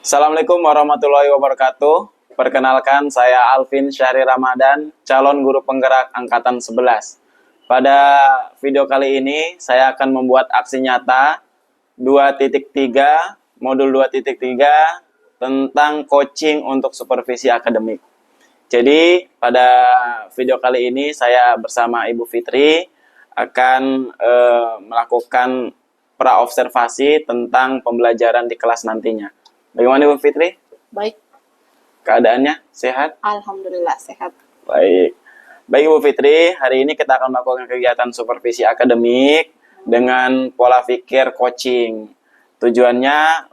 Assalamualaikum warahmatullahi wabarakatuh. Perkenalkan, saya Alvin Syahri Ramadan, calon guru penggerak angkatan 11. Pada video kali ini, saya akan membuat aksi nyata 2.3, modul 2.3 tentang coaching untuk supervisi akademik. Jadi, pada video kali ini, saya bersama Ibu Fitri akan melakukan praobservasi tentang pembelajaran di kelas nantinya. Bagaimana Ibu Fitri? Baik, Keadaannya sehat? alhamdulillah sehat. Baik. Baik Ibu Fitri, hari ini kita akan melakukan kegiatan supervisi akademik dengan pola pikir coaching. Tujuannya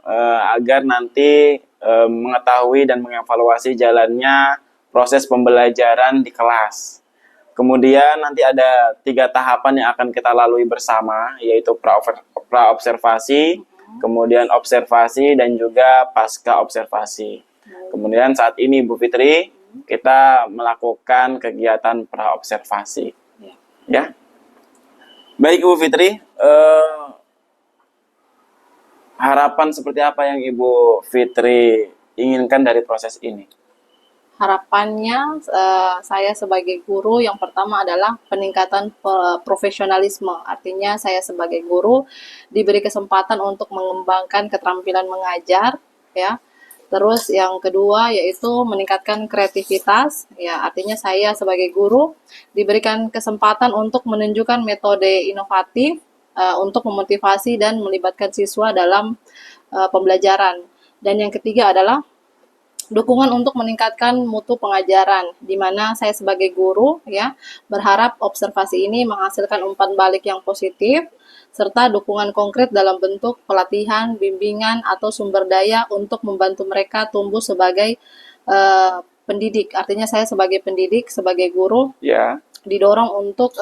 agar nanti mengetahui dan mengevaluasi jalannya proses pembelajaran di kelas. Kemudian nanti ada 3 tahapan yang akan kita lalui bersama, yaitu praobservasi, kemudian observasi, dan juga pasca observasi. Kemudian saat ini Bu Fitri, kita melakukan kegiatan praobservasi. Ya. Baik Bu Fitri, harapan seperti apa yang Ibu Fitri inginkan dari proses ini? Harapannya saya sebagai guru yang pertama adalah peningkatan profesionalisme. Artinya saya sebagai guru diberi kesempatan untuk mengembangkan keterampilan mengajar, ya. Terus yang kedua yaitu meningkatkan kreativitas, ya. Artinya saya sebagai guru diberikan kesempatan untuk menunjukkan metode inovatif untuk memotivasi dan melibatkan siswa dalam pembelajaran. Dan yang ketiga adalah dukungan untuk meningkatkan mutu pengajaran, di mana saya sebagai guru ya berharap observasi ini menghasilkan umpan balik yang positif serta dukungan konkret dalam bentuk pelatihan, bimbingan atau sumber daya untuk membantu mereka tumbuh sebagai pendidik. Artinya saya sebagai pendidik, sebagai guru didorong untuk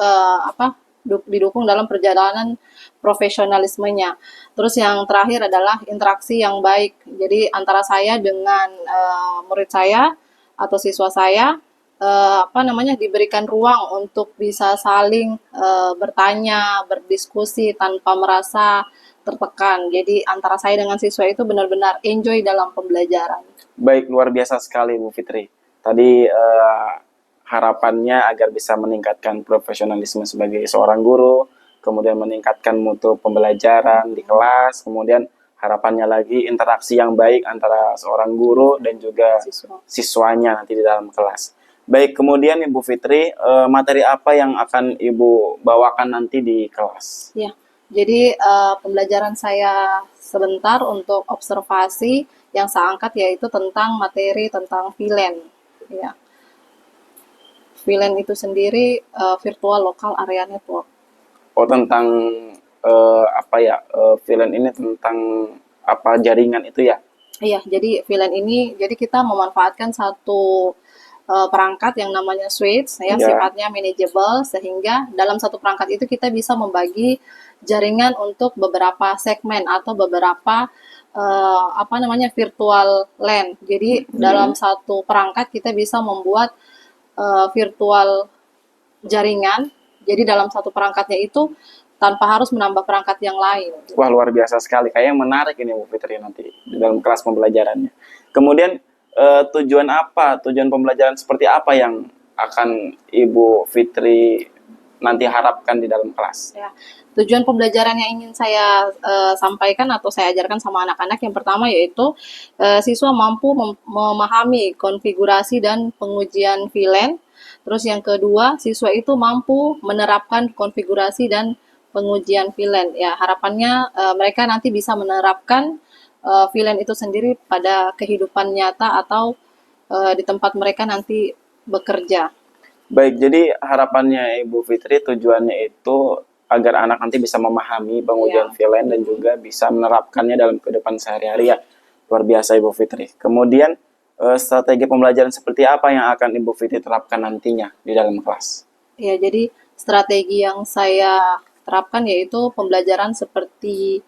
didukung dalam perjalanan profesionalismenya. Terus yang terakhir adalah interaksi yang baik. Jadi antara saya dengan murid saya atau siswa saya diberikan ruang untuk bisa saling bertanya, berdiskusi tanpa merasa tertekan. Jadi antara saya dengan siswa itu benar-benar enjoy dalam pembelajaran. Baik, luar biasa sekali Bu Fitri. Tadi harapannya agar bisa meningkatkan profesionalisme sebagai seorang guru, kemudian meningkatkan mutu pembelajaran di kelas, kemudian harapannya lagi interaksi yang baik antara seorang guru dan juga siswanya nanti di dalam kelas. Baik, kemudian Ibu Fitri, materi apa yang akan Ibu bawakan nanti di kelas? Ya, jadi pembelajaran saya sebentar untuk observasi yang saya angkat yaitu tentang materi tentang VLAN. Ya. VLAN itu sendiri virtual local area network. Oh, tentang VLAN ini tentang apa, jaringan itu ya? Iya, jadi VLAN ini jadi kita memanfaatkan satu perangkat yang namanya switch ya, sifatnya manageable sehingga dalam satu perangkat itu kita bisa membagi jaringan untuk beberapa segmen atau beberapa virtual LAN. Jadi dalam satu perangkat kita bisa membuat virtual jaringan. Jadi dalam satu perangkatnya itu tanpa harus menambah perangkat yang lain. Wah, luar biasa sekali. Kayaknya menarik ini Bu Fitri nanti di dalam kelas pembelajarannya. Kemudian tujuan pembelajaran seperti apa yang akan Ibu Fitri nanti harapkan di dalam kelas? Ya, tujuan pembelajaran yang ingin saya sampaikan atau saya ajarkan sama anak-anak yang pertama yaitu siswa mampu memahami konfigurasi dan pengujian VLAN. Terus yang kedua, siswa itu mampu menerapkan konfigurasi dan pengujian VLAN. Ya, harapannya mereka nanti bisa menerapkan VLAN itu sendiri pada kehidupan nyata atau di tempat mereka nanti bekerja. Baik, jadi harapannya Ibu Fitri tujuannya itu agar anak nanti bisa memahami pengujian VLAN dan juga bisa menerapkannya dalam kehidupan sehari-hari ya. Luar biasa Ibu Fitri. Kemudian strategi pembelajaran seperti apa yang akan Ibu Fitri terapkan nantinya di dalam kelas? Ya, jadi strategi yang saya terapkan yaitu pembelajaran seperti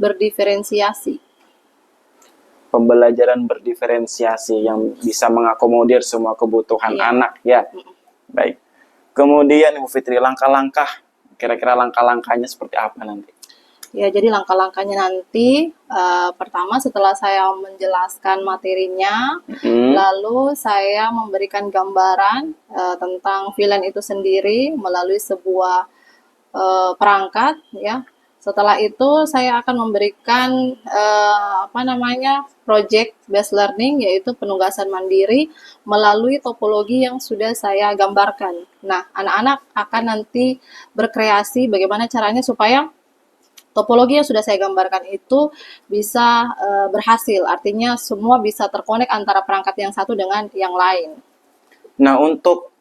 berdiferensiasi. Pembelajaran berdiferensiasi yang bisa mengakomodir semua kebutuhan anak ya. Baik. Kemudian Ibu Fitri, kira-kira langkah-langkahnya seperti apa nanti? Ya, jadi langkah-langkahnya nanti pertama setelah saya menjelaskan materinya, Hmm. lalu saya memberikan gambaran tentang VLAN itu sendiri melalui sebuah perangkat ya. Setelah itu saya akan memberikan project based learning, yaitu penugasan mandiri melalui topologi yang sudah saya gambarkan. Nah, anak-anak akan nanti berkreasi bagaimana caranya supaya topologi yang sudah saya gambarkan itu bisa berhasil. Artinya semua bisa terkonek antara perangkat yang satu dengan yang lain. Nah, untuk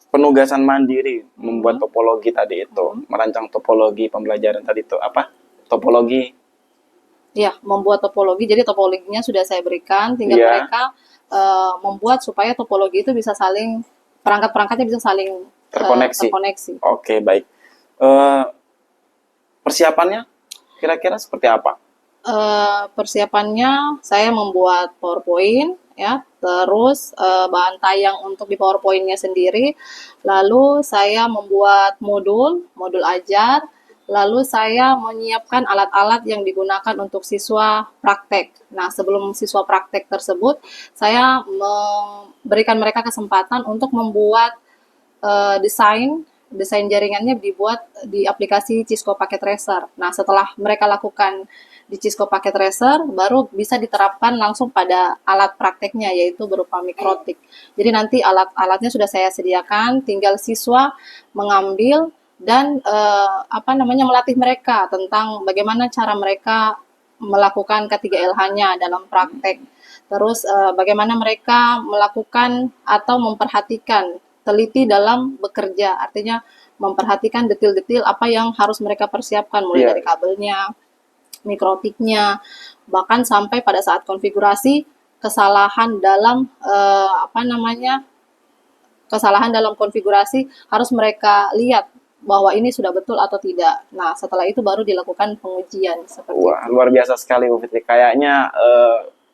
penugasan mandiri membuat topologi tadi itu, merancang topologi pembelajaran tadi itu apa? Topologi. Ya, membuat topologi. Jadi topologinya sudah saya berikan, tinggal Iya. mereka membuat supaya topologi itu bisa saling, perangkat-perangkatnya bisa saling terkoneksi. Oke, baik. Persiapannya kira-kira seperti apa? Persiapannya saya membuat PowerPoint ya, terus bahan tayang untuk di PowerPoint-nya sendiri, lalu saya membuat modul ajar, lalu saya menyiapkan alat-alat yang digunakan untuk siswa praktek. Nah, sebelum siswa praktek tersebut, saya memberikan mereka kesempatan untuk membuat desain jaringannya dibuat di aplikasi Cisco Packet Tracer. Nah, setelah mereka lakukan di Cisco Packet Tracer, baru bisa diterapkan langsung pada alat prakteknya, yaitu berupa mikrotik. Jadi nanti alat-alatnya sudah saya sediakan, tinggal siswa mengambil dan melatih mereka tentang bagaimana cara mereka melakukan K3LH-nya dalam praktek. Terus bagaimana mereka melakukan atau memperhatikan teliti dalam bekerja, artinya memperhatikan detil-detil apa yang harus mereka persiapkan, mulai dari kabelnya, mikrotiknya, bahkan sampai pada saat konfigurasi kesalahan dalam kesalahan dalam konfigurasi harus mereka lihat bahwa ini sudah betul atau tidak. Nah, setelah itu baru dilakukan pengujian seperti Wah, itu. luar biasa sekali Bu Fitri. Kayaknya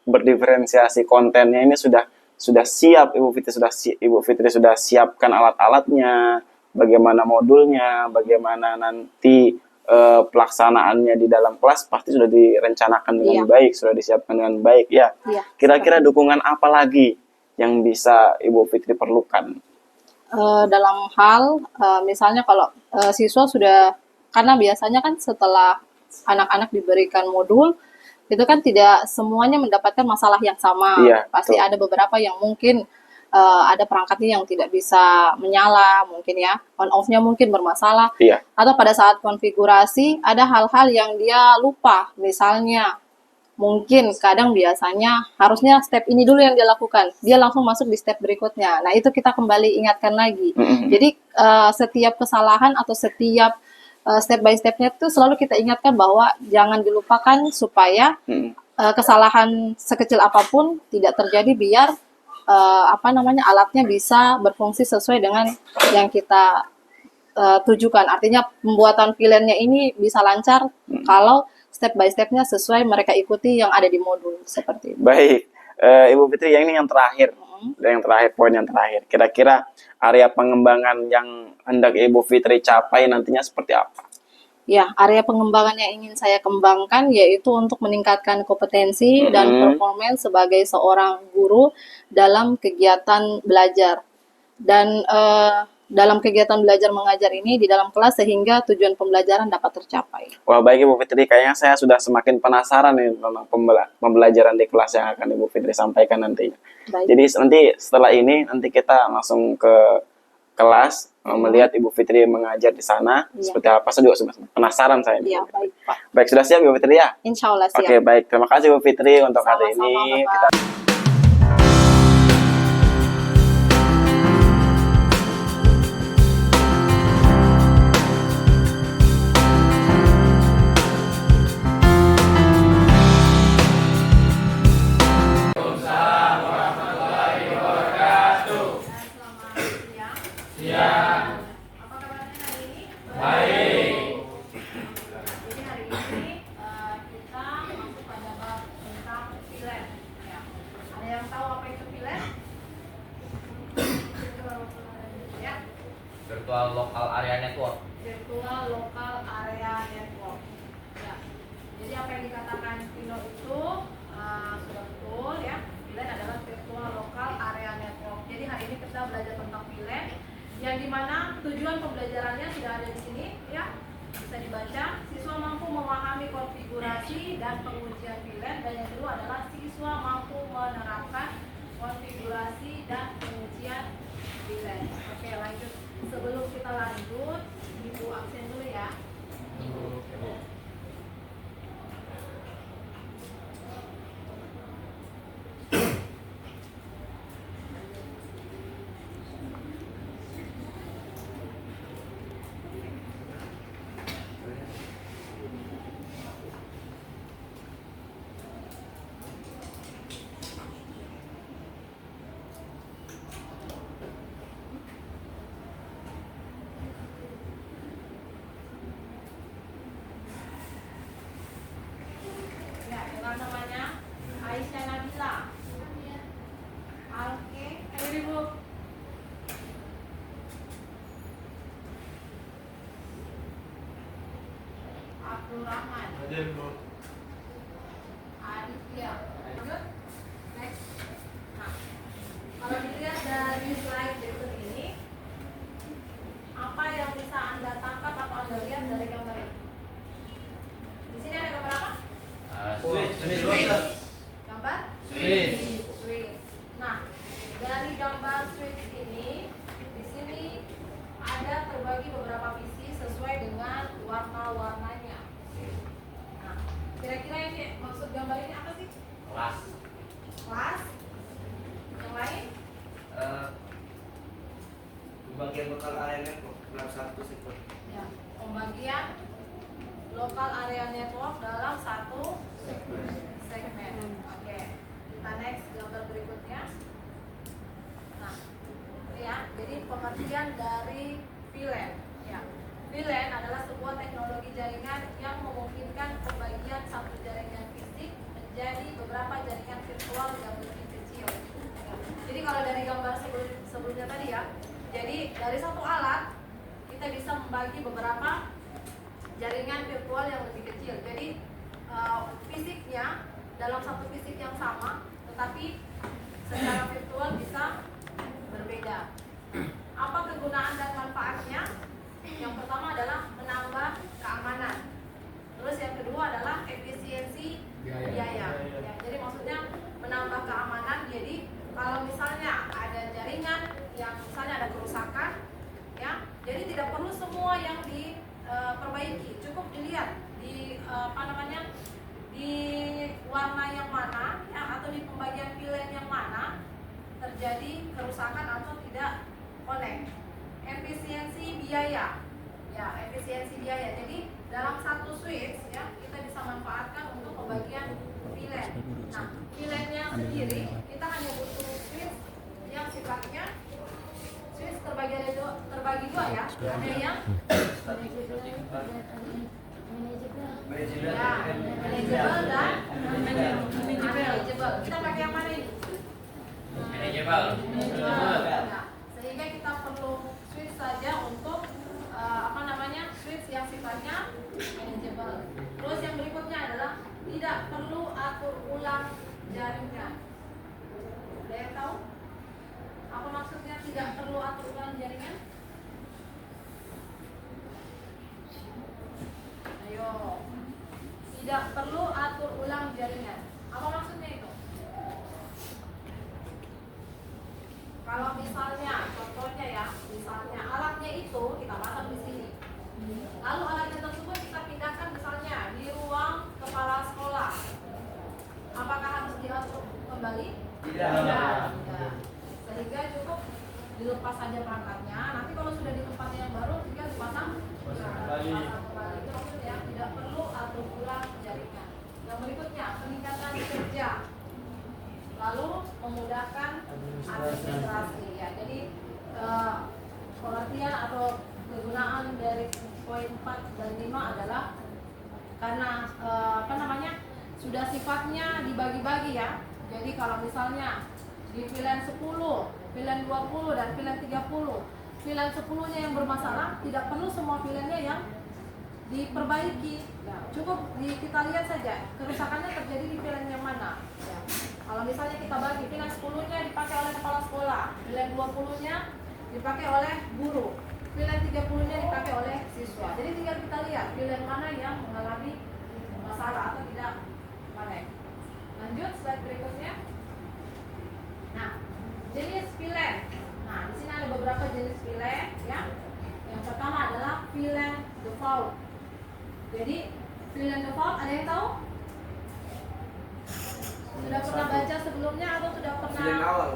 berdiferensiasi kontennya ini sudah siap Ibu Fitri sudah siapkan alat-alatnya, bagaimana modulnya, bagaimana nanti pelaksanaannya di dalam kelas pasti sudah direncanakan dengan baik, sudah disiapkan dengan baik ya. Kira-kira dukungan apa lagi yang bisa Ibu Fitri perlukan? Dalam hal misalnya kalau siswa sudah, karena biasanya kan setelah anak-anak diberikan modul itu kan tidak semuanya mendapatkan masalah yang sama. Pasti ada beberapa yang mungkin ada perangkatnya yang tidak bisa menyala, mungkin ya, on off-nya mungkin bermasalah. Atau pada saat konfigurasi ada hal-hal yang dia lupa, misalnya mungkin kadang biasanya harusnya step ini dulu yang dia lakukan, dia langsung masuk di step berikutnya. Nah, itu kita kembali ingatkan lagi. Jadi setiap kesalahan atau setiap step by step-nya itu selalu kita ingatkan bahwa jangan dilupakan supaya kesalahan sekecil apapun tidak terjadi, biar alatnya bisa berfungsi sesuai dengan yang kita tujukan. Artinya pembuatan VLAN-nya ini bisa lancar kalau step by step-nya sesuai mereka ikuti yang ada di modul seperti itu. Baik, Ibu Fitri, yang ini yang terakhir. Poin yang terakhir. Kira-kira area pengembangan yang hendak Ibu Fitri capai nantinya seperti apa? Ya, area pengembangan yang ingin saya kembangkan yaitu untuk meningkatkan kompetensi dan performance sebagai seorang guru dalam kegiatan belajar. Dan dalam kegiatan belajar mengajar ini di dalam kelas sehingga tujuan pembelajaran dapat tercapai. Wah, baik Ibu Fitri, kayaknya saya sudah semakin penasaran nih tentang pembelajaran di kelas yang akan Ibu Fitri sampaikan nantinya. Baik. Jadi nanti setelah ini nanti kita langsung ke kelas melihat Ibu Fitri mengajar di sana seperti apa. Saya juga penasaran saya. Iya, baik Pak. Baik, sudah siap Ibu Fitri ya? Insya Allah siap. Oke, baik. Terima kasih Ibu Fitri untuk hari ini. virtual local area network. Virtual local area network. Ya. Jadi apa yang dikatakan Vino itu sudah betul ya. VLAN adalah virtual local area network. Jadi hari ini kita belajar tentang VLAN, yang dimana tujuan pembelajarannya sudah ada di sini ya. Bisa dibaca. Siswa mampu memahami konfigurasi dan pengujian VLAN, dan yang kedua adalah siswa mampu menerapkan konfigurasi dan pengujian VLAN. Oke, lanjut. Sebelum kita lanjut, Ibu absen dulu ya. Ya, dengan namanya Aisyah Nabila. Oke, ayo Ibu. Abdul Rahman. Aditya. Lanjut. Next. Nah, kalau dilihat dari slide berikut ini, apa yang bisa Anda tangkap atau Anda lihat dari gambar ini? Di sini ada gambar apa? Gambar? Switch. Nah, dari gambar switch ini, di sini ada terbagi beberapa visi sesuai dengan warna-warnanya. Nah, kira-kira ini maksud gambar ini apa sih? Kelas. Kelas. Yang lain? Bagian lokal area network dalam satu sektor. Ya, pembagian lokal area network dalam satu segmen. Oke, kita next gambar berikutnya. Nah, ini ya. Jadi pengertian dari VLAN. Ya, VLAN adalah sebuah teknologi jaringan yang memungkinkan pembagian satu jaringan fisik menjadi beberapa jaringan virtual yang lebih kecil. Ya. Jadi kalau dari gambar sebelumnya tadi ya, jadi dari satu alat kita bisa membagi beberapa jaringan virtual yang lebih kecil. Jadi fisiknya dalam satu fisik yang sama, tetapi secara virtual bisa berbeda. Apa kegunaan dan manfaatnya? Yang pertama adalah menambah keamanan. Terus yang kedua adalah efisiensi biaya. Ya, jadi maksudnya menambah keamanan. Jadi kalau misalnya ada jaringan yang misalnya ada kerusakan, ya, jadi tidak perlu semua yang diperbaiki. Cukup dilihat di di warna yang mana, ya, atau di pembagian VLAN yang mana terjadi kerusakan atau tidak connect. Efisiensi biaya, ya, efisiensi biaya. Jadi dalam satu switch, ya, kita bisa manfaatkan untuk pembagian VLAN. Nah, VLAN-nya sendiri kita hanya butuh switch yang sifatnya switch terbagi dua ya. Ada yang manageable dan unmanageable. Kita pakai yang mana ini? Manageable. Nah, sehingga kita perlu switch saja untuk switch yang sifatnya manageable. Terus yang berikutnya adalah tidak perlu atur ulang jaringan. Ada yang tahu? Apa maksudnya tidak perlu atur ulang jaringan? Ayo. Tidak perlu atur ulang jaringan. Apa maksudnya itu? Kalau misalnya, contohnya ya, misalnya alatnya itu kita pasang di sini. Lalu alatnya tersebut kita pindahkan misalnya di ruang kepala sekolah. Apakah harus diatur kembali? Tidak. Sehingga cukup dilepas saja perangkatnya. Nanti kalau sudah di tempat yang baru, tinggal dipasang kembali. Itu maksudnya tidak perlu atur ulang jaringan. Yang berikutnya, peningkatan kerja. Lalu memudahkan administrasi. Ya, jadi pengertian atau kegunaan dari poin 4 dan 5 adalah karena sudah sifatnya dibagi-bagi ya. Jadi kalau misalnya di VLAN 10, VLAN 20 dan VLAN 30 VLAN 10-nya yang bermasalah, tidak perlu semua VLAN-nya yang diperbaiki. Ya, cukup kita lihat saja kerusakannya terjadi di VLAN yang mana. Ya. Kalau misalnya kita bagi VLAN 10-nya dipakai oleh kepala sekolah, VLAN 20-nya dipakai oleh guru, VLAN 30-nya dipakai oleh siswa. Jadi tinggal kita lihat VLAN mana yang mengalami masalah atau tidak connect. Lanjut slide berikutnya. Nah, jenis VLAN. Nah, di sini ada beberapa jenis VLAN ya. Yang pertama adalah VLAN default. Jadi VLAN default ada yang tahu? Sudah pernah baca sebelumnya atau sudah pernah? VLAN awal.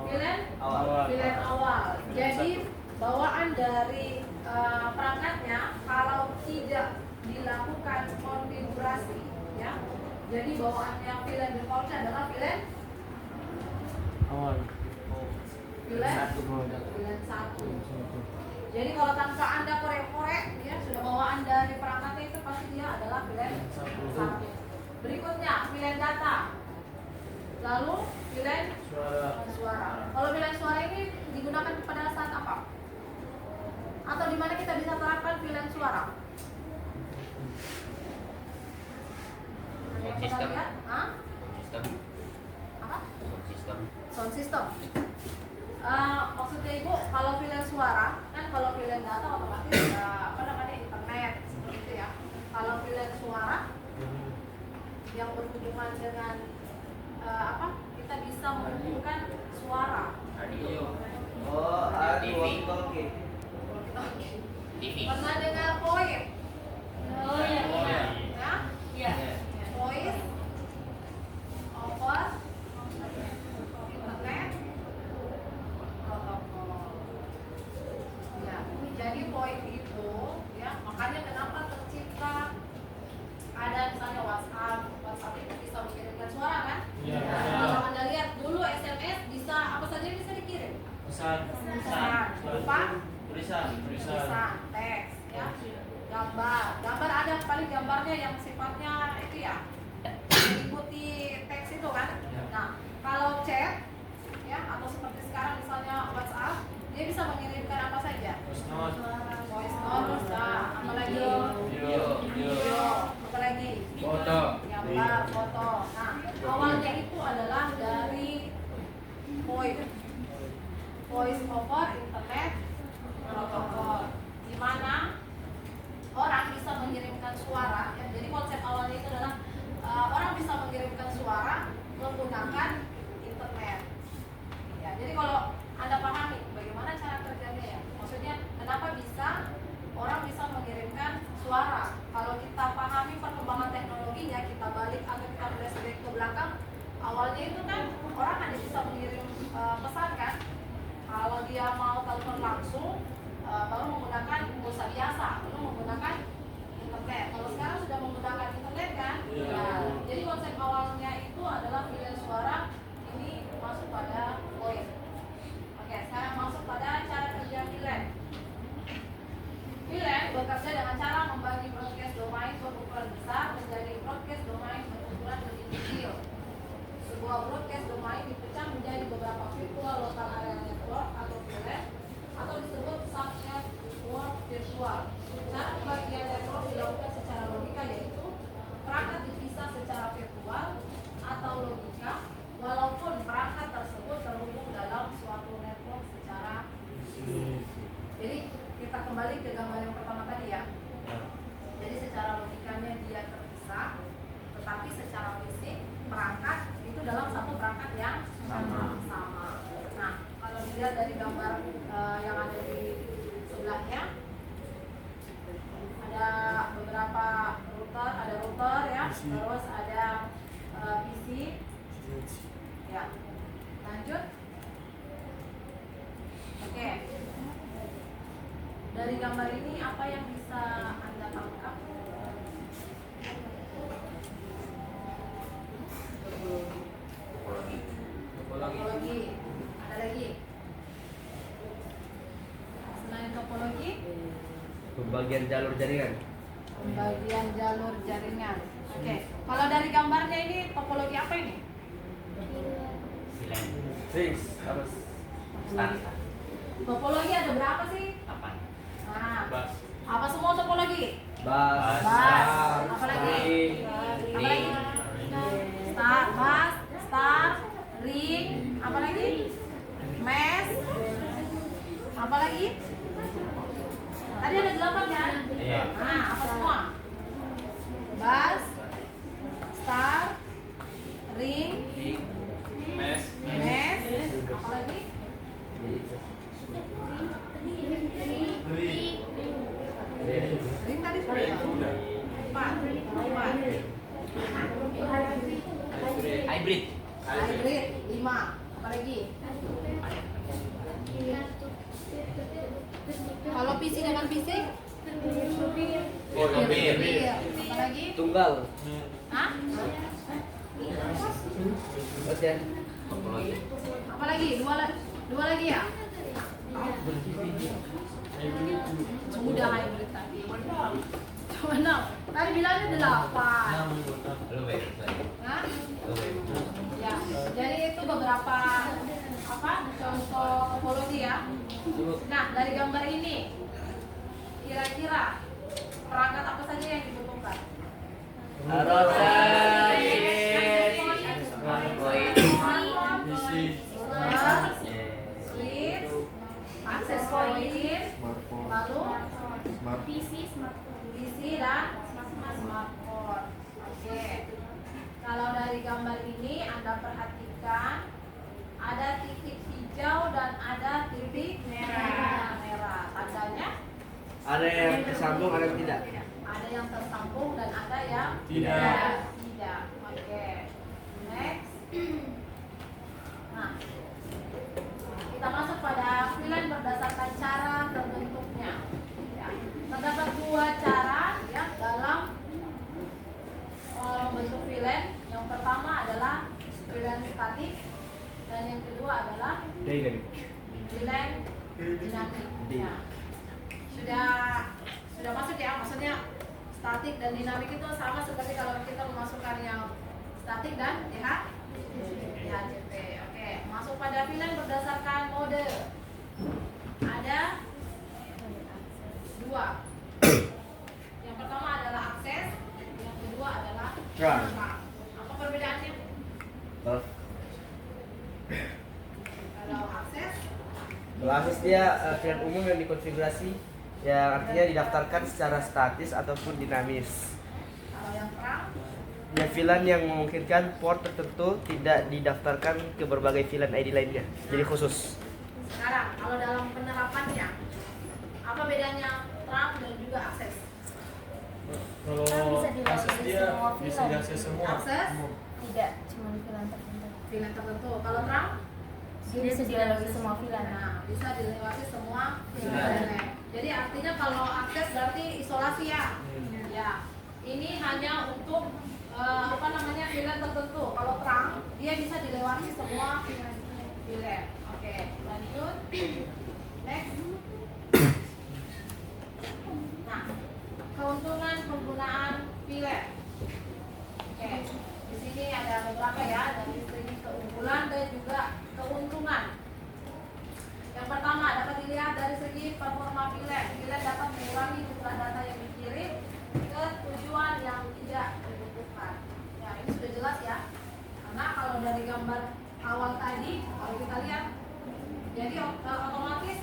VLAN Awal. VLAN awal. Jadi bawaan dari perangkatnya kalau tidak dilakukan konfigurasi ya. Jadi bawaannya VLAN defaultnya adalah VLAN Awal. VLAN 1. Jadi kalau tanpa Anda korek-korek ya sudah bawaan dari perangkatnya itu pasti dia adalah VLAN 1. Berikutnya VLAN data. Lalu VLAN suara. Kalau VLAN suara ini digunakan pada saat apa? Atau di mana kita bisa terapkan VLAN suara? Ada yang pernah lihat? Hah? Apa? Sound system. Maksudnya Ibu, kalau VLAN suara, kan kalau VLAN data otomatis internet seperti itu ya. Kalau VLAN suara yang berhubungan dengan kita bisa menghubungkan suara. Oh, walkie-talkie. Pernah dengar VoIP? Oh iya. Ya? Iya. Voice over internet protokol. Ya, jadi VoIP itu ya, makanya kenapa tercipta ada misalnya WhatsApp itu bisa mengirimkan suara kan? Iya. Kalau Anda lihat dulu SMS bisa apa saja bisa dikirim. Pesan. Berupa Tulisan. teks ya, gambar ada paling gambarnya yang sifatnya itu ya mengikuti teks itu kan. Nah, kalau chat ya atau seperti sekarang misalnya WhatsApp, dia bisa mengirimkan apa saja, voice note, apalagi video, apalagi Foto. gambar, foto. Nah, awalnya itu adalah dari voice over internet protokol, di mana orang bisa mengirimkan suara ya. Jadi konsep awalnya itu adalah orang bisa mengirimkan suara menggunakan internet ya. Jadi kalau Anda pahami bagaimana cara kerjanya ya, maksudnya kenapa bisa orang bisa mengirimkan suara. Kalau kita pahami perkembangan teknologinya, kita balik atau kita flashback ke belakang, awalnya itu kan orang hanya bisa mengirim pesan kan. Kalau dia mau telepon langsung baru menggunakan pulsa biasa, belum menggunakan internet. Kalau sekarang sudah menggunakan internet kan? Nah, jadi konsep awalnya itu adalah VLAN suara, ini masuk pada voice. Oke, sekarang masuk pada cara kerja VLAN. VLAN bekerja dengan cara membagi broadcast domain berukuran besar menjadi broadcast domain berukuran lebih kecil. Sebuah broadcast domain dipecah menjadi beberapa virtual local area network atau VLAN atau disebut subnet network virtual. Cara pembagian network dilakukan secara logika, yaitu perangkat dipisah secara virtual atau logika, walaupun perangkat tersebut terhubung dalam suatu network secara fisik. Jadi kita kembali ke gambar yang pertama tadi ya. Jadi secara logikanya dia terpisah, tetapi secara fisik perangkat itu dalam satu perangkat yang sama. Nah, kalau dilihat dari gambar yang ada di sebelahnya, ada beberapa router ya, terus ada PC ya. Lanjut. Oke. Dari gambar ini apa yang bisa Anda tangkap? Topologi. Ada lagi? Selain topologi? Pembagian jalur jaringan. Pembagian jalur jaringan. Oke. Kalau dari gambarnya ini topologi apa ini? Fix harus standar. Topologi ada berapa sih? 8. Nah, apa semua topologi? Bas. Bas. Apa lagi? Apa lagi? Star, bas, star, ring, apa lagi? Mesh. Apa lagi? Tadi ada 8 kan? Iya. Nah, apa semua? Bas, star, ring, Mes. mesh, apa lagi? Ring tadi sudah. 4. Hybrid. Hybrid 5. Apa lagi? Kalau PC dengan PC? Mobil. Apa lagi? Tunggal. Hah? Oke. Apa lagi? Dua lagi ya? Sudah hybrid tadi. Cuma 6. Tadi bilangnya 8. Lu baik. Hah? Ya, jadi itu beberapa contoh topologi ya. Nah, dari gambar ini kira-kira perangkat apa saja yang dibutuhkan? Switch, akses point, lalu PC dan smartphone. Oke. Kalau dari gambar ini Anda perhatikan ada titik hijau dan ada titik merah. Tandanya Ada yang tersambung, ada yang tidak. ada yang tersambung dan ada yang tidak. Oke. Next. Nah, kita masuk pada VLAN berdasarkan cara terbentuknya. Ya. Terdapat 2 cara ya dalam bentuk VLAN. Yang pertama adalah VLAN statik dan yang kedua adalah Dynamic. VLAN dinamik. Ya. Sudah masuk ya, maksudnya statik dan dinamik itu sama seperti kalau kita memasukkan yang statik dan DHCP. Oke, masuk pada VLAN berdasarkan mode. Ada 2. Yang pertama adalah akses, yang kedua adalah Trunk. Apa perbedaannya? Kalau akses, Kalau akses dia VLAN umum yang dikonfigurasi, ya artinya didaftarkan secara statis ataupun dinamis. kalau yang terang, Ya VLAN yang memungkinkan port tertentu tidak didaftarkan ke berbagai VLAN ID lainnya. Jadi khusus. sekarang kalau dalam penerapannya, apa bedanya terang dan juga akses? Kalau Bisa dilalui akses dia semua bisa VLAN. diakses semua. Akses Tidak, cuma VLAN tertentu. VLAN tertentu. Kalau terang, Dia bisa dilalui semua VLAN. nah, bisa dilewati semua VLAN. VLAN. Jadi artinya kalau akses berarti isolasi ya. Ya. Ini hanya untuk VLAN tertentu. Kalau terang, dia bisa dilewati semua VLAN. Oke, lanjut. Next. Nah, keuntungan penggunaan VLAN. Oke, di sini ada beberapa ya, dari segi keunggulan dan juga keuntungan. Yang pertama dapat dilihat dari segi performa VLAN. VLAN dapat mengurangi jumlah data yang dikirim ke tujuan yang tidak dibutuhkan. Ya, ini sudah jelas ya. Karena kalau dari gambar awal tadi, kalau kita lihat, jadi otomatis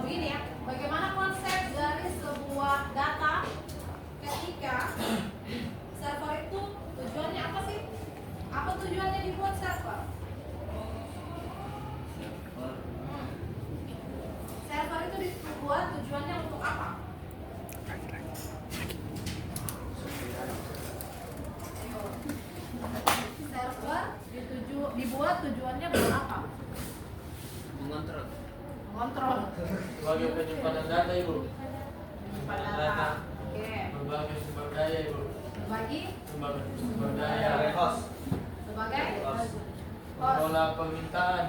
begini ya. Bagaimana konsep dari sebuah data ketika server itu tujuannya apa sih? Apa tujuannya dibuat server? Server itu dibuat tujuannya untuk apa? Server dibuat tujuannya untuk apa? Mengontrol. Kontrol. Sebagai penyimpanan data ibu, Pada data. Oke. berbagai sumber daya ibu, Berbagi sebagai sumber daya, Host. sebagai host. mengelola permintaan,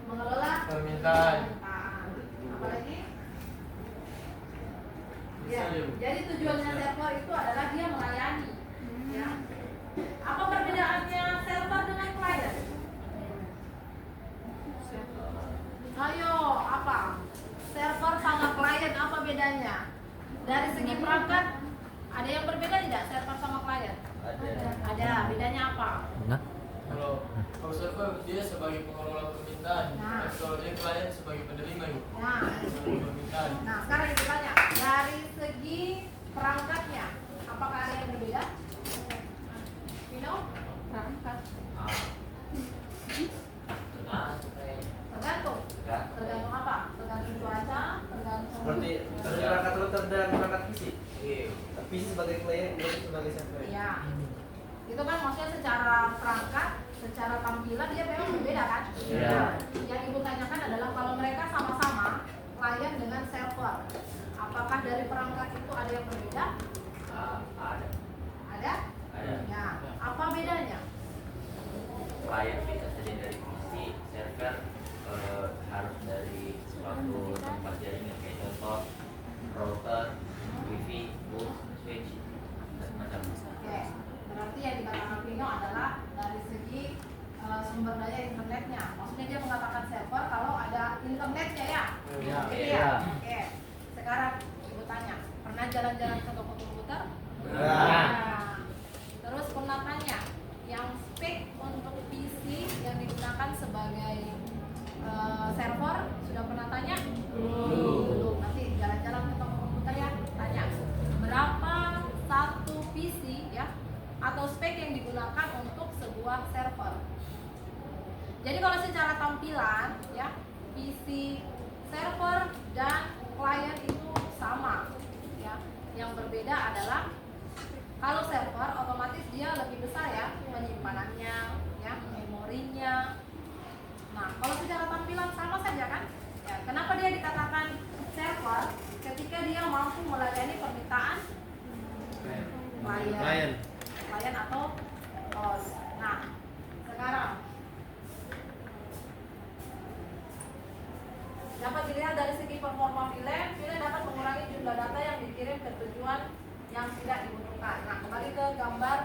Mengelola permintaan. apa lagi? Bisa, Ya, Ibu. jadi tujuannya server itu adalah dia melayani. Ya. Apa perbedaannya server dengan klien? Ayo, apa? Dari segi perangkat, ada yang berbeda tidak server sama klien? Ada. Bedanya apa? Kalau server dia sebagai pengelola permintaan, Nah. kalau dia klien sebagai penerima Ibu. Nah, Penerima permintaan. nah sekarang kita tanya, dari segi perangkatnya, apakah ada yang berbeda? Vino? Perangkat. Tergantung. Tergantung apa? Tergantung cuaca, tergantung. Seperti perangkat router dan perangkat PC. PC sebagai klien, router sebagai server. Iya. Itu kan maksudnya secara perangkat, secara tampilan dia memang berbeda kan? Iya. Yang ibu tanyakan adalah kalau mereka sama-sama klien dengan server, apakah dari perangkat itu ada yang berbeda? Ada. Ada? Ada. Ya. Apa bedanya? Klien bisa saja dari PC, server harus dari suatu tempat jaringan kayak contoh router, wifi, bus, switch, dan semacam. Oke. Berarti yang dikatakan Vino adalah dari segi sumber daya internetnya. Maksudnya dia mengatakan server kalau ada internetnya ya. Iya. Gitu ya. Oke. Sekarang ibu tanya, pernah jalan-jalan ke toko komputer? Pernah. Nah, terus pernah tanya yang spek untuk PC yang digunakan sebagai server sudah pernah tanya? Belum. Nanti jalan-jalan ke toko komputer ya, tanya berapa satu PC ya atau spek yang digunakan untuk sebuah server. Jadi kalau secara tampilan ya PC server dan klien itu sama ya. Yang berbeda adalah kalau server otomatis dia lebih besar ya penyimpanannya ya, memorinya. Nah, kalau secara tampilan sama saja kan? Ya, kenapa dia dikatakan server? Ketika dia mampu melayani permintaan klien atau host. Nah, sekarang dapat dilihat dari segi performa VLAN dapat mengurangi jumlah data yang dikirim ke tujuan yang tidak dibutuhkan. Nah, kembali ke gambar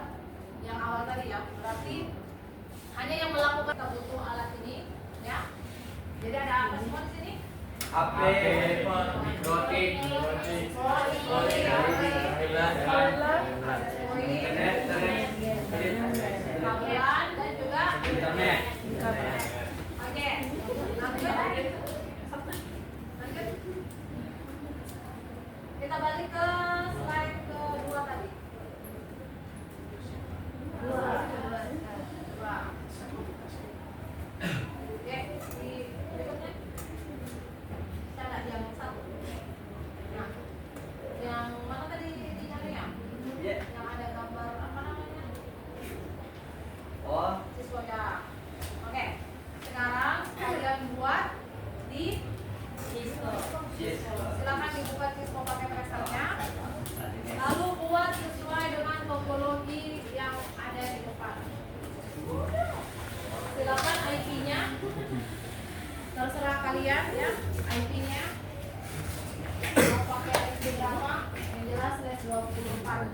yang awal tadi ya. Berarti hanya yang melakukan kebutuhan alat ini ya. Jadi ada apa semua di sini? HP, routing, Kabelan dan juga internet. Oke. Lanjut. Kita balik ke slide kedua tadi. Dua. Oke, di berikutnya. Kita ada yang satu. Nah, yang mana tadi dinyarinya? Yang ada gambar apa namanya? Oh, Siswa ya. Oke. Sekarang kalian buat di Cisco. Silakan dibuka Cisco pakai presernya. Lalu buat sesuai dengan topologi yang ada di depan. Silakan IP-nya. Terserah kalian ya, IP-nya. Mau pakai IP berapa? Yang jelas /24.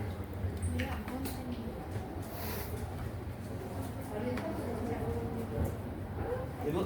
Ibu.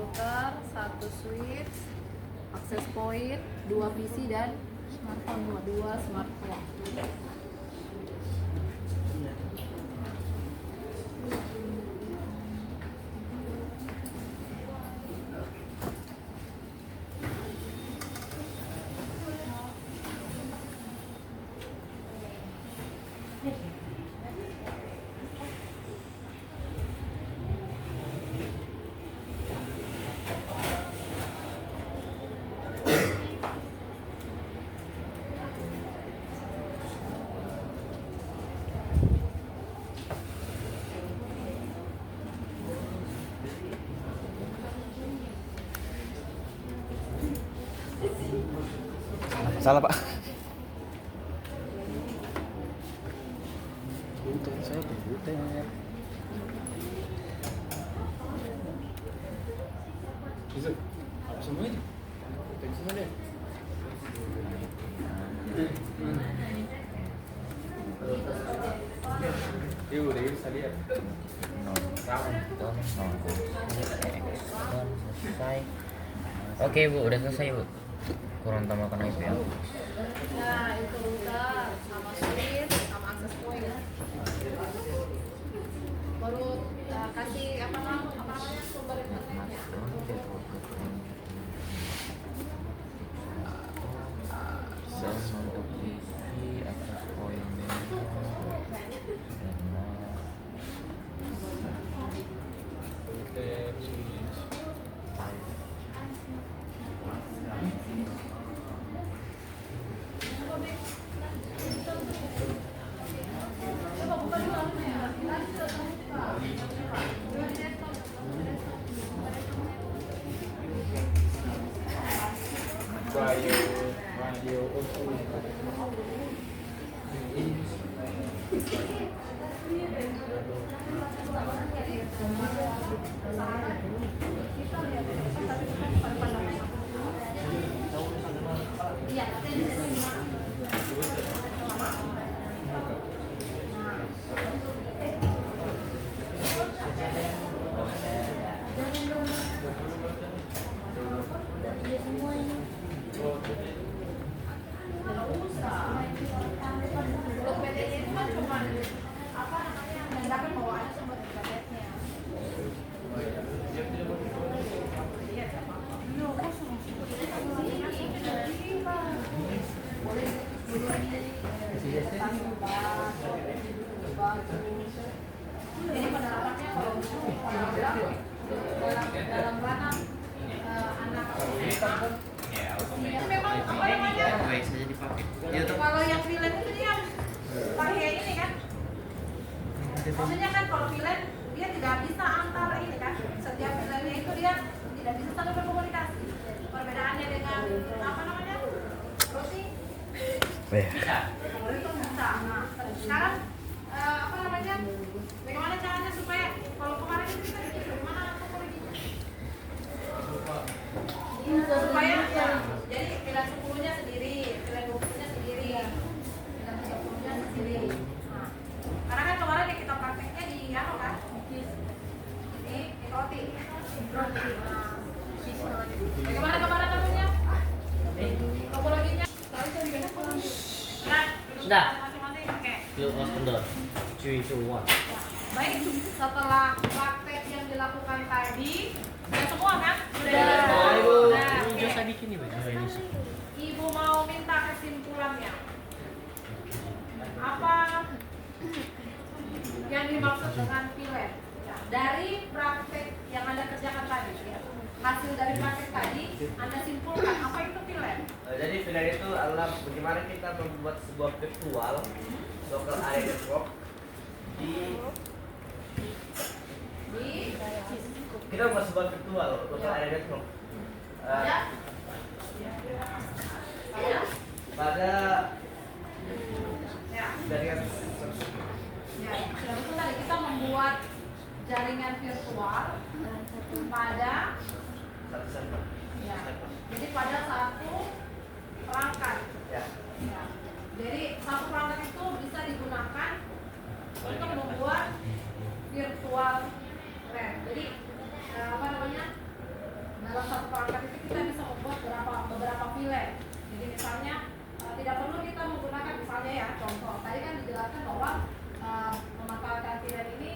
router, 1 switch, access point, 2 PC dan smartphone, 2 smartphone. Salah Pak. Saya komputer. Bisa. Apa semua itu? Teks saja. Iya, udah bisa lihat. Selesai. Oke Bu, udah selesai Bu. Kurang tambahkan IP ya. Nah, itu router sama switch sama access point. Baru kasih apa namanya sumber internetnya. Akses untuk wifi, akses point. Radio Ini penerapannya kalau dalam ranah anak ini memang apa namanya? Baik saja dipakai. Kalau yang freelance itu dia pakai ini kan? Maksudnya kan kalau freelance dia tidak bisa antar ini kan? Setiap freelance itu dia tidak bisa saling berkomunikasi. Perbedaannya dengan apa namanya? Roti. Bisa. Itu bisa. Nah, sekarang apa namanya? Bagaimana caranya supaya kalau kemarin itu kita gimana topologinya? Supaya ya, jadi pilihan 10-nya sendiri, pilihan 20-nya sendiri, pilihan 30-nya sendiri. Nah, karena kan kemarin yang kita prakteknya di apa kan? Ini roti. Nah, bagaimana kemarin namanya? Topologinya? Nah, Sudah. masing-masing. Oke. Yuk, mas kendor. 3, 2, 1. Baik, setelah praktek yang dilakukan tadi, sudah semua kan? Sudah. Nah, oke. bikin nih, Ibu mau minta kesimpulannya. Apa yang dimaksud dengan pilet? Dari praktek yang Anda kerjakan tadi, hasil dari praktek tadi, Anda simpulkan apa itu pilet? Jadi pilihan itu adalah bagaimana kita membuat sebuah virtual local area network di kita membuat sebuah virtual local area network pada jaringan itu tadi kita membuat jaringan virtual pada satu server. jadi pada satu perangkat. Ya. Jadi satu perangkat itu bisa digunakan untuk membuat virtual RAM. Jadi apa namanya? filen. Jadi misalnya tidak perlu kita menggunakan misalnya ya contoh. Tadi kan dijelaskan bahwa memanfaatkan filen ini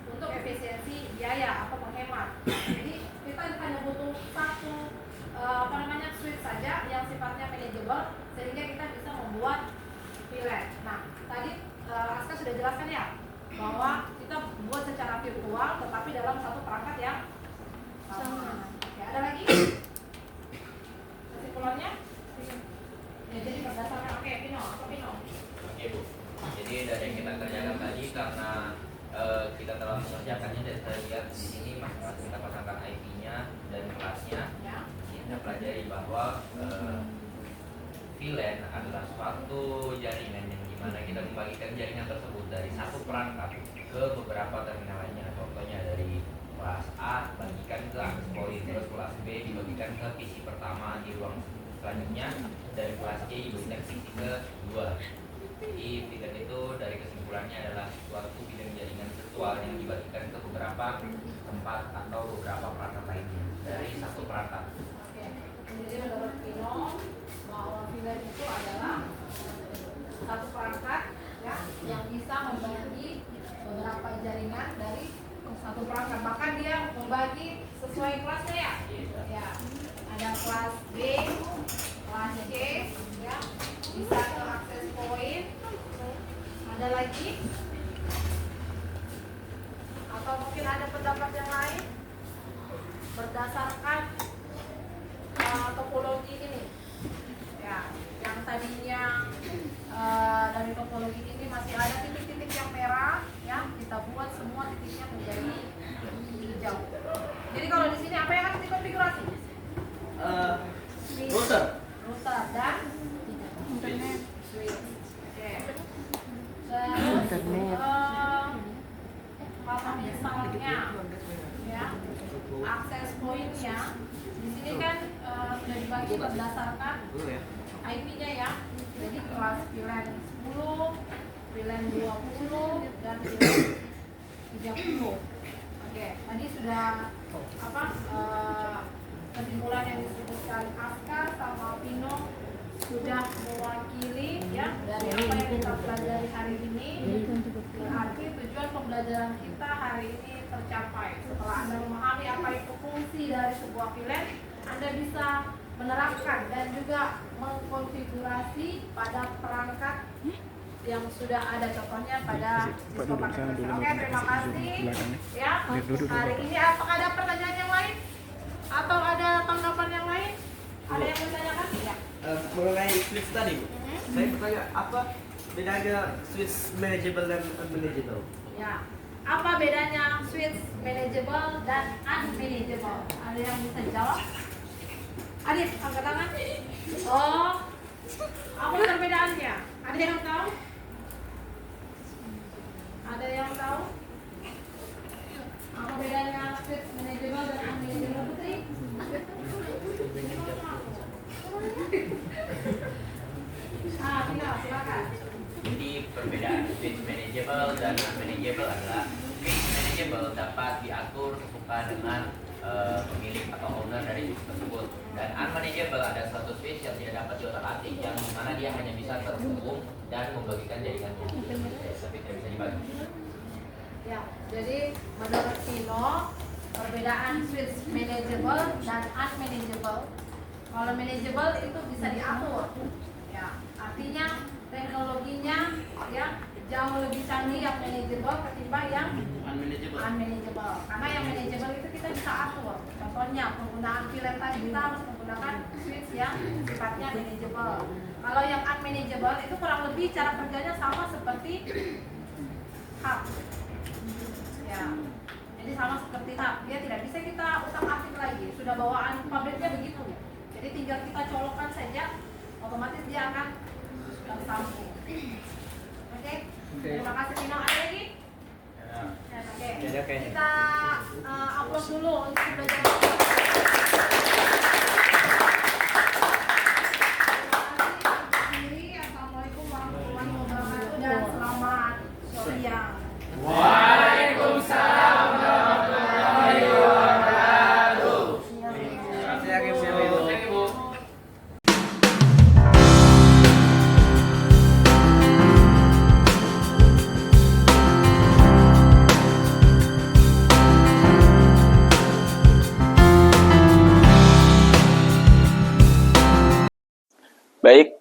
untuk efisiensi biaya atau menghemat. Jadi kita hanya butuh satu switch saja yang sifatnya manageable sehingga kita bisa membuat filen. Nah, tadi Aska sudah jelaskan ya bahwa kita buat secara virtual tetapi dalam satu perangkat yang sama. Ya, ada lagi kesimpulannya? Ya, jadi berdasarkan Pino. Oke Bu. Jadi dari yang kita kerjakan tadi karena kita telah mengerjakannya dan saya lihat di sini masing-masing kita pasangkan IP-nya dan kelasnya. Ya. Kita pelajari bahwa VLAN adalah suatu jaringan yang dimana kita membagikan jaringan tersebut dari satu perangkat ke beberapa terminal lainnya. Contohnya dari kelas A bagikan ke access point, terus kelas B dibagikan ke PC pertama di ruang selanjutnya, dari kelas C dibagikan ke PC kedua. Jadi VLAN itu dari kesimpulannya adalah suatu bidang jaringan virtual yang dibagikan ke beberapa tempat atau beberapa perangkat lainnya dari satu perangkat. Jadi menurut Pino bahwa VLAN itu adalah satu perangkat ya yang bisa membagi beberapa jaringan dari satu perangkat. Bahkan dia membagi sesuai kelasnya ya. Ya. Ada kelas B, kelas C, ya. Bisa ke access point. Ada lagi? Atau mungkin ada pendapat yang lain berdasarkan topologi ini ya, yang tadinya dari topologi ini masih ada titik-titik yang merah ya, kita buat semua titiknya menjadi hijau. Jadi kalau di sini apa yang harus dikonfigurasi? Router Dan internet switch. Oke. Terus papan installernya ya, akses pointnya di sini kan sudah dibagi berdasarkan IP-nya ya. Jadi kelas VLAN 10, VLAN 20 dan VLAN 30. Oke, tadi sudah kesimpulan yang disebutkan Aska sama Pino sudah mewakili ya dari apa yang kita pelajari hari ini. Berarti tujuan pembelajaran kita hari ini tercapai. Setelah Anda memahami apa itu fungsi dari sebuah VLAN, Anda bisa menerapkan dan juga mengkonfigurasi pada perangkat yang sudah ada, contohnya pada sistem paket besar. Oke, terima kasih ya. Hari ini apakah ada pertanyaan yang lain atau ada tanggapan yang lain? Ada yang bertanyakan? Ya. Mengenai switch tadi, saya bertanya apa bedanya switch manageable dan unmanageable? Ya. Apa bedanya switch manageable dan unmanageable? Ada yang bisa jawab? Adit, angkat tangan. Oh, apa perbedaannya? Ada yang tahu? Ada yang tahu? Apa bedanya switch manageable dan unmanageable, Putri? Tina, silakan. Jadi perbedaan switch manageable dan unmanageable adalah switch manageable dapat diatur sesuai dengan pemilik atau owner dari switch tersebut, dan unmanageable ada suatu switch yang tidak dapat diotak-atik, yang mana dia hanya bisa terhubung dan membagikan jaringannya, tapi tidak bisa dibagi. Ya, jadi menurut Pino perbedaan switch manageable dan unmanageable. Kalau manageable itu bisa diatur, ya artinya teknologinya ya jauh lebih canggih yang manageable ketimbang yang unmanageable. Karena yang manageable itu kita bisa atur. Contohnya penggunaan VLAN tadi kita harus menggunakan switch yang sifatnya manageable. Kalau yang unmanageable itu kurang lebih cara kerjanya sama seperti hub. Ya, jadi sama seperti hub. Dia tidak bisa kita utak-atik lagi. Sudah bawaan pabriknya begitu. Jadi tinggal kita colokkan saja, otomatis dia akan tersambung. Oke? Terima kasih Pino. Ada lagi? Oke. Kita upload dulu untuk belajar.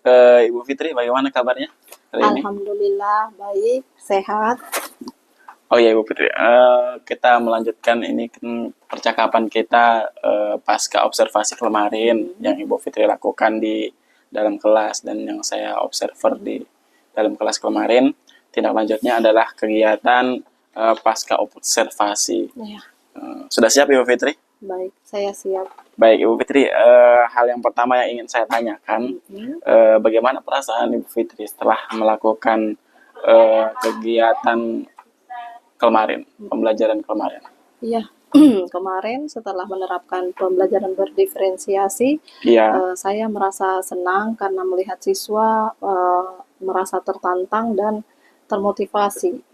Ibu Fitri, bagaimana kabarnya hari ini? Alhamdulillah baik, sehat. Oh ya Ibu Fitri, kita melanjutkan ini percakapan kita pasca observasi kemarin yang Ibu Fitri lakukan di dalam kelas dan yang saya observer di dalam kelas kemarin. Tindak lanjutnya adalah kegiatan pasca observasi. Ya, Sudah siap Ibu Fitri? baik, saya siap. Baik Ibu Fitri, hal yang pertama yang ingin saya tanyakan, bagaimana perasaan Ibu Fitri setelah melakukan kegiatan kemarin, pembelajaran kemarin? Iya, kemarin setelah menerapkan pembelajaran berdiferensiasi, Iya, saya merasa senang karena melihat siswa merasa tertantang dan termotivasi.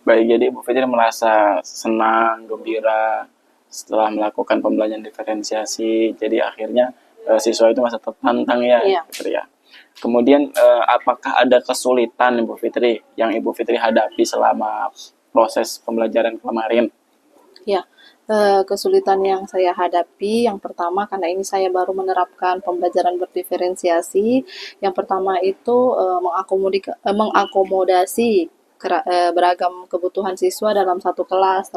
baik. Jadi Ibu Fitri merasa senang, gembira setelah melakukan pembelajaran diferensiasi. Jadi akhirnya siswa itu merasa tertantang ya, Iya. Ibu Fitri ya. Kemudian apakah ada kesulitan Ibu Fitri yang Ibu Fitri hadapi selama proses pembelajaran kemarin? Ya, kesulitan yang saya hadapi yang pertama karena ini saya baru menerapkan pembelajaran berdiferensiasi. Yang pertama itu mengakomodasi beragam kebutuhan siswa dalam satu kelas,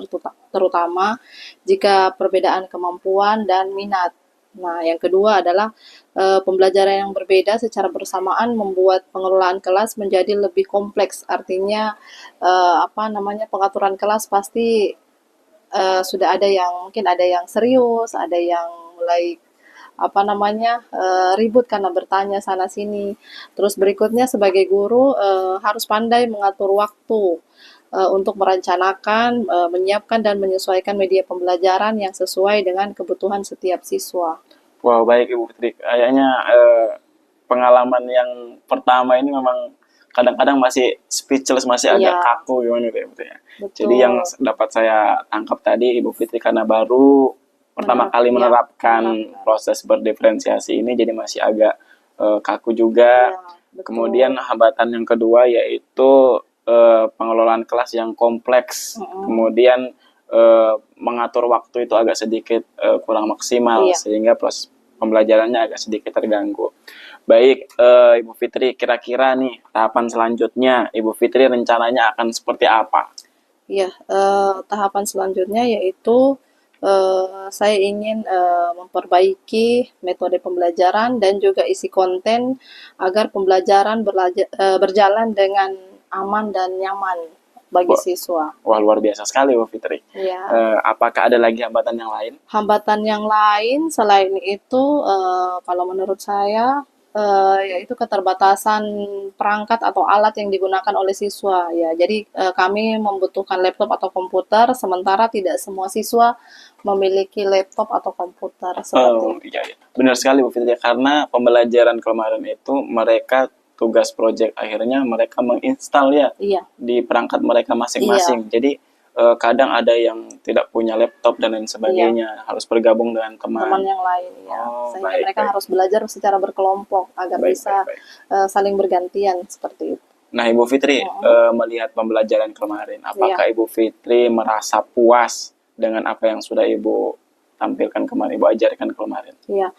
terutama jika perbedaan kemampuan dan minat. Nah, yang kedua adalah pembelajaran yang berbeda secara bersamaan membuat pengelolaan kelas menjadi lebih kompleks. Artinya pengaturan kelas pasti sudah ada yang mungkin ada yang serius, ada yang mulai ribut karena bertanya sana sini. Terus berikutnya sebagai guru harus pandai mengatur waktu untuk merencanakan, menyiapkan dan menyesuaikan media pembelajaran yang sesuai dengan kebutuhan setiap siswa. Wow, baik Ibu Fitri. Kayaknya pengalaman yang pertama ini memang kadang-kadang masih speechless, masih agak Iya. kaku gimana gitu ya, Ibu Fitri ya. Betul. Jadi yang dapat saya tangkap tadi Ibu Fitri karena baru pertama kali Iya, menerapkan menerapkan. proses berdiferensiasi ini jadi masih agak kaku juga. Ya, betul. Kemudian hambatan yang kedua yaitu pengelolaan kelas yang kompleks. Kemudian mengatur waktu itu agak sedikit kurang maksimal Iya. sehingga proses pembelajarannya agak sedikit terganggu. Baik, Ibu Fitri, kira-kira nih tahapan selanjutnya Ibu Fitri rencananya akan seperti apa? Ya, tahapan selanjutnya yaitu saya ingin memperbaiki metode pembelajaran dan juga isi konten agar pembelajaran berjalan dengan aman dan nyaman bagi Wah. siswa. Wah, luar biasa sekali Bu Fitri. Ya. Apakah ada lagi hambatan yang lain? Hambatan yang lain selain itu, kalau menurut saya, yaitu keterbatasan perangkat atau alat yang digunakan oleh siswa. Ya, jadi kami membutuhkan laptop atau komputer, sementara tidak semua siswa memiliki laptop atau komputer seperti Oh itu. iya, iya. Benar sekali Bu Fitri, karena pembelajaran kemarin itu mereka tugas proyek akhirnya mereka menginstal ya Iya, di perangkat mereka masing-masing. Jadi kadang ada yang tidak punya laptop dan lain sebagainya, harus bergabung dengan teman teman. yang lain ya. Oh, Sehingga baik, mereka baik. harus belajar secara berkelompok agar Baik, bisa baik, baik. saling bergantian seperti itu. Nah, Ibu Fitri, melihat pembelajaran kemarin, Iya. apakah Ibu Fitri merasa puas dengan apa yang sudah Ibu tampilkan kemarin, Ibu ajarkan kemarin? Iya,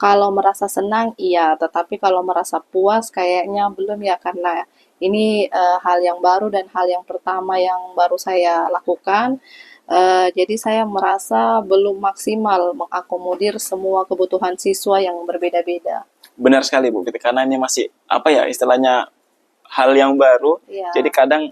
kalau merasa senang iya, tetapi kalau merasa puas kayaknya belum ya karena ini hal yang baru dan hal yang pertama yang baru saya lakukan. Jadi saya merasa belum maksimal mengakomodir semua kebutuhan siswa yang berbeda-beda. Benar sekali Bu Fitri, karena ini masih apa ya istilahnya hal yang baru. Iya. Jadi kadang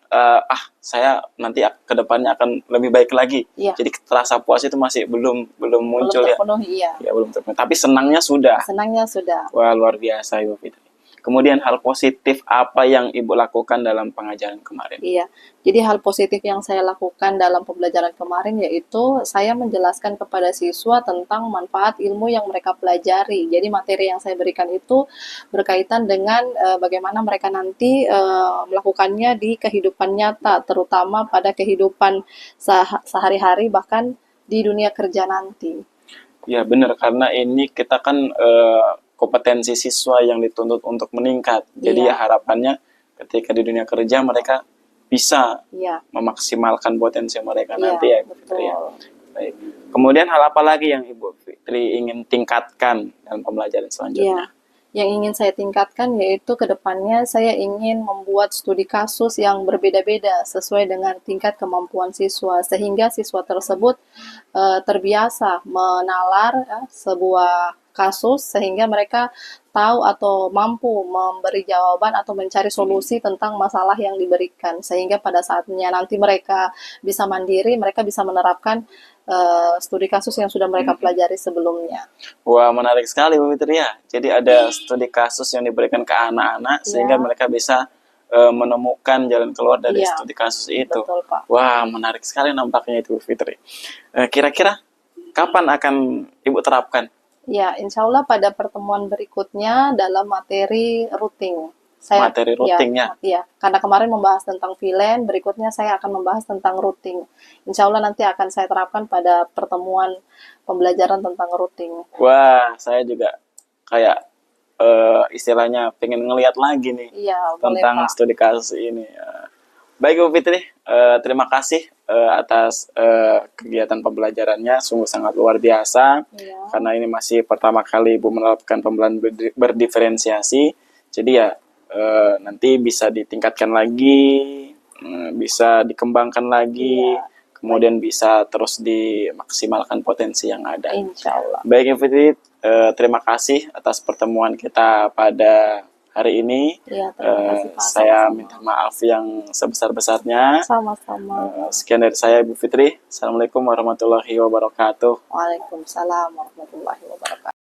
saya nanti ke depannya akan lebih baik lagi. Iya. Jadi rasa puas itu masih belum muncul Belum ya. terpenuhi, iya. Ya belum terpenuhi. Tapi senangnya sudah. Senangnya sudah. Wah, luar biasa Ibu Fitri. Kemudian hal positif apa yang Ibu lakukan dalam pengajaran kemarin? Iya, jadi hal positif yang saya lakukan dalam pembelajaran kemarin yaitu saya menjelaskan kepada siswa tentang manfaat ilmu yang mereka pelajari. Jadi materi yang saya berikan itu berkaitan dengan bagaimana mereka nanti melakukannya di kehidupan nyata, terutama pada kehidupan sehari-hari bahkan di dunia kerja nanti. Ya benar, karena ini kita kan kompetensi siswa yang dituntut untuk meningkat. Jadi Iya. ya harapannya ketika di dunia kerja mereka bisa Iya, memaksimalkan potensi mereka iya, nanti ya, Ibu betul. Fitri ya. Baik. Kemudian hal apa lagi yang Ibu Fitri ingin tingkatkan dalam pembelajaran Iya, selanjutnya? yang ingin saya tingkatkan yaitu ke depannya saya ingin membuat studi kasus yang berbeda-beda sesuai dengan tingkat kemampuan siswa sehingga siswa tersebut terbiasa menalar sebuah kasus sehingga mereka tahu atau mampu memberi jawaban atau mencari solusi tentang masalah yang diberikan sehingga pada saatnya nanti mereka bisa mandiri, mereka bisa menerapkan studi kasus yang sudah mereka pelajari sebelumnya. Wah, menarik sekali Bu Fitri ya. Jadi ada studi kasus yang diberikan ke anak-anak sehingga Iya. mereka bisa menemukan jalan keluar dari Iya. studi kasus itu. Betul, Pak. Wah, menarik sekali nampaknya itu Bu Fitri. Kira-kira kapan akan Ibu terapkan? Ya, insya Allah pada pertemuan berikutnya dalam materi routing. Materi routingnya? Ya, karena kemarin membahas tentang VLAN, berikutnya saya akan membahas tentang routing. Insya Allah nanti akan saya terapkan pada pertemuan pembelajaran tentang routing. Wah, saya juga kayak istilahnya pengen ngelihat lagi nih Iya, boleh tentang Pak. studi kasus ini. Baik Bu Fitri, terima kasih atas kegiatan pembelajarannya, sungguh sangat luar biasa. Iya. Karena ini masih pertama kali Ibu menerapkan pembelajaran berdiferensiasi, jadi ya nanti bisa ditingkatkan lagi, bisa dikembangkan lagi, Iya. kemudian bisa terus dimaksimalkan potensi yang ada. Insya Allah. Baik Ibu Fitri, terima kasih atas pertemuan kita pada hari ini. Iya, terima kasih Pak. Saya Sama-sama. minta maaf yang sebesar-besarnya. Sama-sama. Sekian dari saya Ibu Fitri. Assalamualaikum warahmatullahi wabarakatuh. Waalaikumsalam warahmatullahi wabarakatuh.